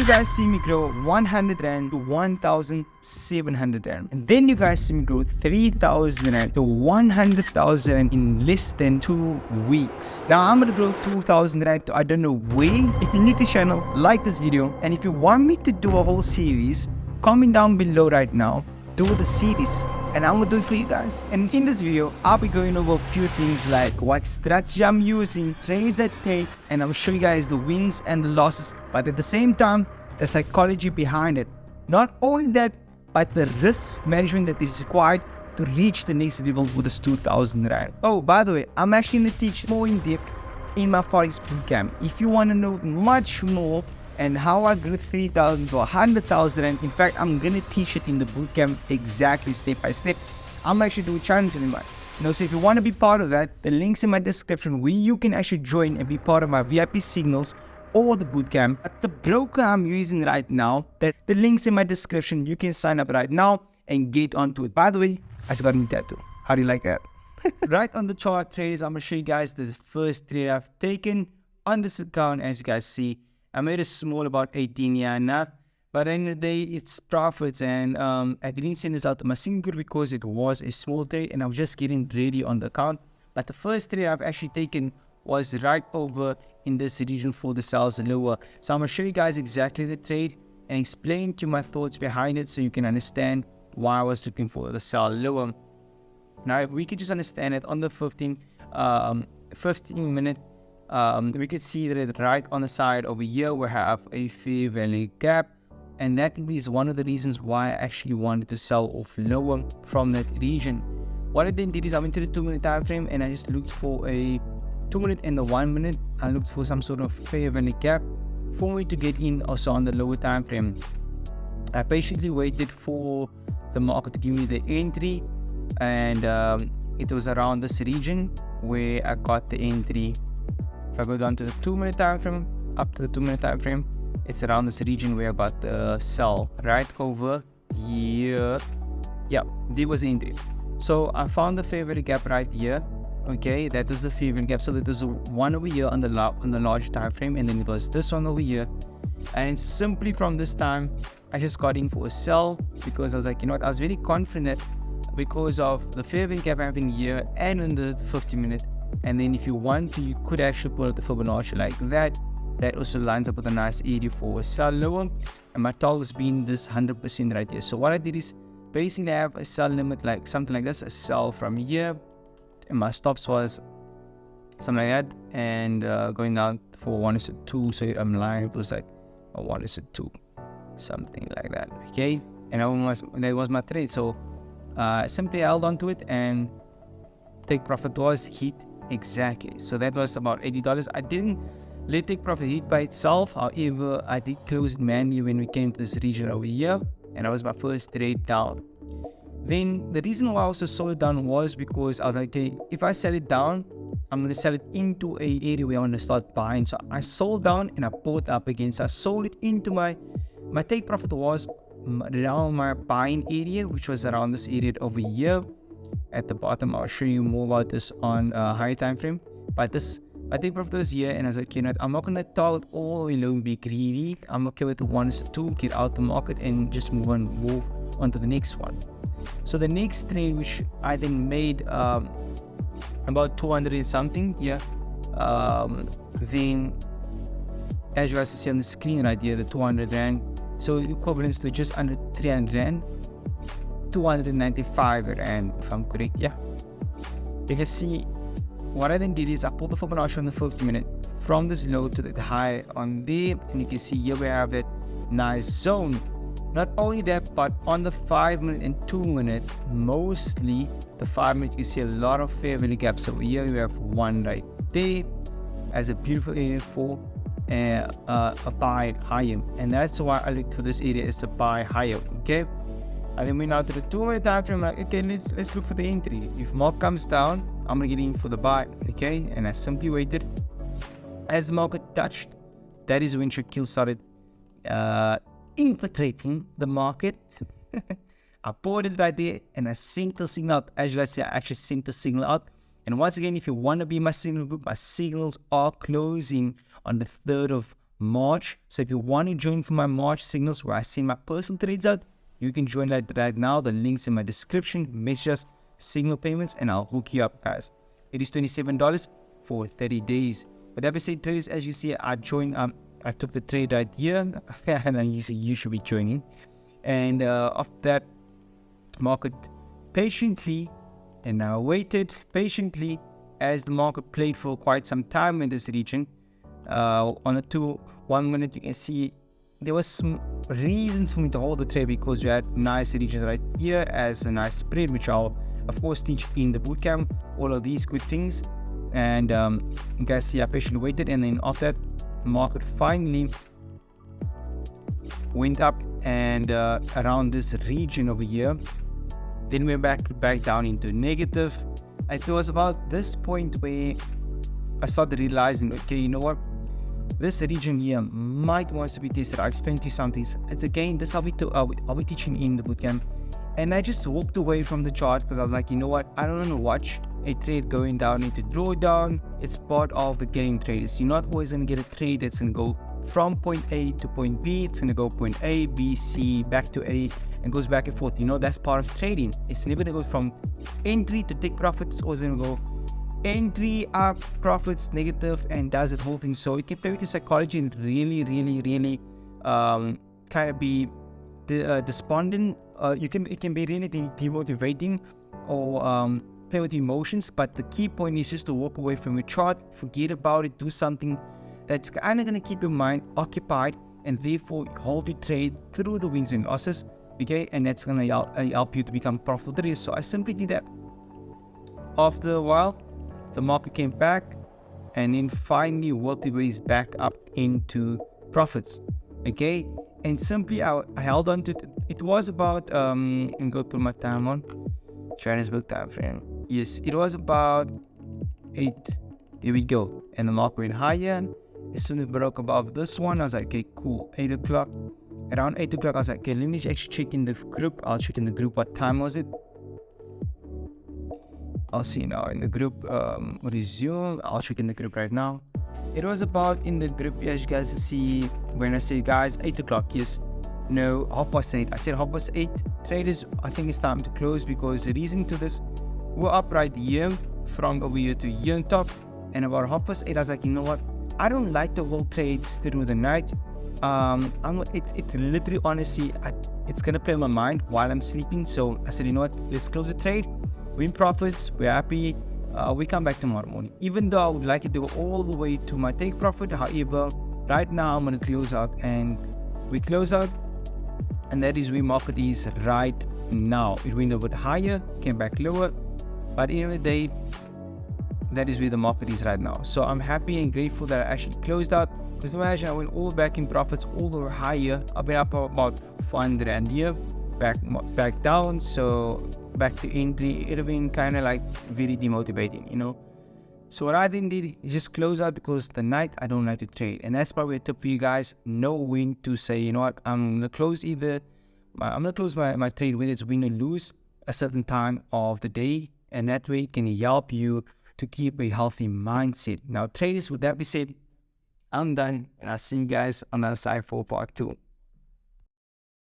you guys see me grow 100 Rand to 1,700 Rand. And then you guys see me grow 3,000 Rand to 100,000 Rand in less than 2 weeks. Now I'm gonna grow 2,000 Rand to I don't know where. If you're new to the channel, like this video. And if you want me to do a whole series, comment down below right now. Do the series and I'm gonna do it for you guys. And in this video, I'll be going over a few things like what strategy I'm using, trades I take, and I'll show you guys the wins and the losses. But at the same time, the psychology behind it. Not only that, but the risk management that is required to reach the next level with this 2,000 Rand. Oh, by the way, I'm actually gonna teach more in depth in my Forex bootcamp. If you want to know much more and how I grew 3,000 to 100,000, and in fact, I'm gonna teach it in the bootcamp exactly step by step. I'm actually doing challenge anymore. So if you want to be part of that, the link's in my description where you can actually join and be part of my VIP signals or the bootcamp. But the broker I'm using right now, that the link's in my description. You can sign up right now and get onto it. By the way, I just got a new tattoo. How do you like that? Right on the chart traders, I'm gonna show you guys the first trade I've taken on this account. As you guys see, I made a small about 18 enough, but at the end of the day, it's profits, and I didn't send this out to my single because it was a small trade and I was just getting ready on the account. But the first trade I've actually taken was right over in this region for the sales lower. So I'm gonna show you guys exactly the trade and explain to you my thoughts behind it so you can understand why I was looking for the sell lower. Now, if we could just understand it on the 15 minute, we could see that right on the side over here we have a fair value gap, and that is one of the reasons why I actually wanted to sell off lower from that region. What I then did is I went to the 2 minute time frame and I just looked for a 2 minute and the 1 minute. I looked for some sort of fair value gap for me to get in also on the lower time frame. I patiently waited for the market to give me the entry, and it was around this region where I got the entry. If I go down to the 2 minute time frame, up to the 2 minute time frame, it's around this region where I got the sell right over here. Yeah, there was the entry. So I found the fair value gap right here. Okay, that was the fair value gap. So there was one over here on the large time frame, and then it was this one over here. And simply from this time, I just got in for a sell because I was like, you know what, I was very confident because of the fair value gap having here and in the 50 minute. And then if you want to, you could actually pull out the Fibonacci like that. That also lines up with a nice area for a sell lower. And my target has been this 100% right here. So what I did is basically have a sell limit like something like this, a sell from here. And my stops was something like that. And going down for 1:2. So I'm lying, it was like a 1:2. Something like that. Okay. And that was my trade. So simply held on to it and take profit was hit. Exactly. So that was about $80. I didn't let take profit hit by itself. However, I did close it manually when we came to this region over here, and that was my first trade down. Then the reason why I also sold it down was because I was like, okay, if I sell it down, I'm going to sell it into a area where I want to start buying. So I sold down and I bought up again. So I sold it into my take profit was around my buying area, which was around this area over here. At the bottom, I'll show you more about this on a higher time frame. But this, I take profit was here, and I was like, you know, I'm not gonna target all the way low and be greedy. I'm okay with the 1:2, get out the market and just move on to the next one. So the next trade, which I then made about 200 and something, yeah. Then as you guys see on the screen right here, the 200 Rand. So equivalent to just under 300 Rand. 295 Rand, if I'm correct. Yeah, you can see what I then did is I pulled the Fibonacci on the 50 minute from this low to the high on there, and you can see here we have that nice zone. Not only that, but on the 5 minute and 2 minute, mostly the 5 minute, you see a lot of fair value gaps. Over here we have one right there as a beautiful area for a buy higher, and that's why I look for this area is to buy higher. Okay. And then we now to the 2 minute time frame, like, okay, let's look for the entry. If market comes down, I'm gonna get in for the buy. Okay, and I simply waited. As the market touched, that is when Shaquille started infiltrating the market. I bought it right there and I sent the signal out. As you guys see, I actually sent the signal out. And once again, if you want to be my signal group, my signals are closing on the 3rd of March. So if you want to join for my March signals where I send my personal trades out, you can join right now. The link's in my description. Message us signal payments and I'll hook you up, guys. It is $27 for 30 days. With that being said, traders, as you see, I joined. I took the trade right here, and then you should be joining. And after that, market patiently, and I waited patiently as the market played for quite some time in this region. On the 1 minute, you can see there was some reasons for me to hold the trade because we had nice regions right here as a nice spread, which I'll of course teach in the bootcamp, all of these good things. And you guys see I patiently waited, and then after that, market finally went up and around this region over here. Then we're back down into negative. It was about this point where I started realizing, okay, you know what, this region here might want to be tested. I'll explain to you something. It's again, this I'll be teaching in the bootcamp. And I just walked away from the chart because I was like, you know what, I don't want to watch a trade going down into drawdown. It's part of the game, traders. You're not always going to get a trade that's going to go from point A to point B. It's going to go point A, B, C, back to A, and goes back and forth. You know, that's part of trading. It's never going to go from entry to take profits. It's always going to go entry, up, profits, negative, and does the whole thing. So it can play with your psychology and really kind of be despondent. It can be really demotivating or play with emotions, but the key point is just to walk away from your chart, forget about it, do something that's kind of going to keep your mind occupied, and therefore hold your trade through the wins and losses, okay? And that's going to help you to become profitable. So I simply did that. After a while, the market came back and then finally worked its ways back up into profits, okay? And simply I held on to it. It was about and go put my time on Johannesburg time frame. Yes, it was about 8. There we go. And the market went higher. As soon as it broke above this one, I was like, okay, cool. 8 o'clock. Around 8 o'clock, I was like, okay, let me actually check in the group. I'll check in the group. What time was it? I'll see now in the group. Resume. I'll check in the group right now. It was about in the group, as you guys see, when I say guys, 8 o'clock, yes. No, 8:30. I said 8:30. Traders, I think it's time to close because the reason to this, we're up right here from over here to here on top. And about 8:30, I was like, you know what? I don't like to hold trades through the night. It literally, honestly, it's going to play on my mind while I'm sleeping. So I said, you know what? Let's close the trade. We're in profits. We're happy. We come back tomorrow morning. Even though I would like it to go all the way to my take profit, however, right now I'm going to close out, and we close out, and that is where market is right now. It went a bit higher, came back lower, but at the end of the day, that is where the market is right now. So I'm happy and grateful that I actually closed out, because imagine I went all back in profits, all the way higher. I've been up about 400 and here, back down, so back to entry. It would have been kind of like very demotivating, you know. So what I then did is just close out, because the night I don't like to trade, and that's probably a tip for you guys. Know when to say, you know what, I'm gonna close my trade, whether it's win or lose, a certain time of the day, and that way it can help you to keep a healthy mindset. Now traders, with that being said, I'm done, and I'll see you guys on the other side for part 2.